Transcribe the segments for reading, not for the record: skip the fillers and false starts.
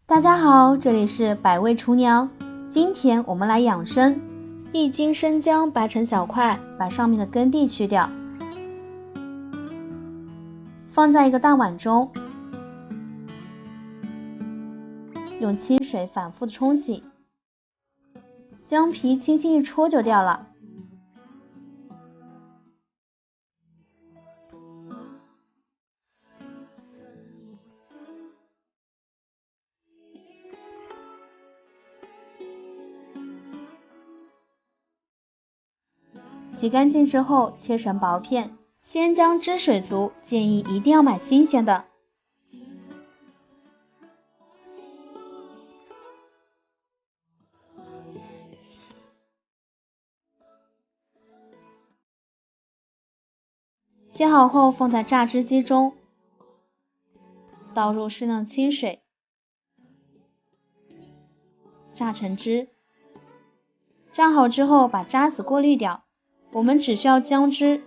大家好，这里是百味厨娘。今天我们来养生。1斤生姜掰成小块，把上面的根蒂去掉，放在一个大碗中，用清水反复的冲洗，姜皮轻轻一戳就掉了。洗干净之后切成薄片，鲜姜汁水足，建议一定要买新鲜的。切好后放在榨汁机中，倒入适量清水，榨成汁。榨好之后把渣子过滤掉，我们只需要姜汁。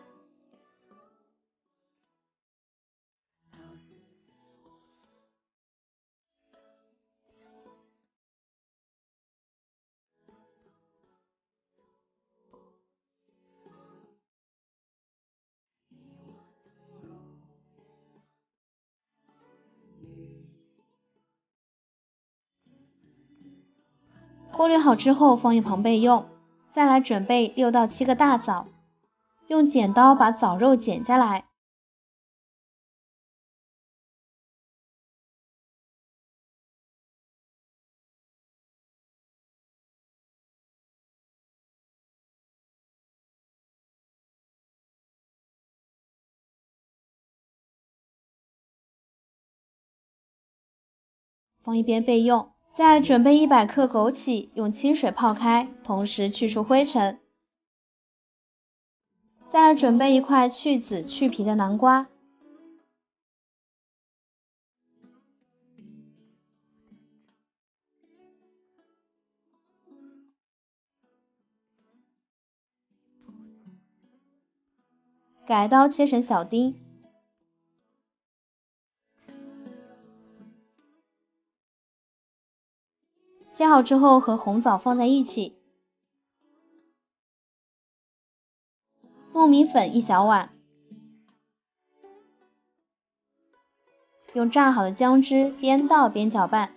过滤好之后放一旁备用。再来准备6到7个大枣，用剪刀把枣肉剪下来，放一边备用。再来准备100克枸杞，用清水泡开，同时去除灰尘。再来准备1块去籽去皮的南瓜，改刀切成小丁。切好之后和红枣放在一起，糯米粉1小碗，用榨好的姜汁边倒边搅拌，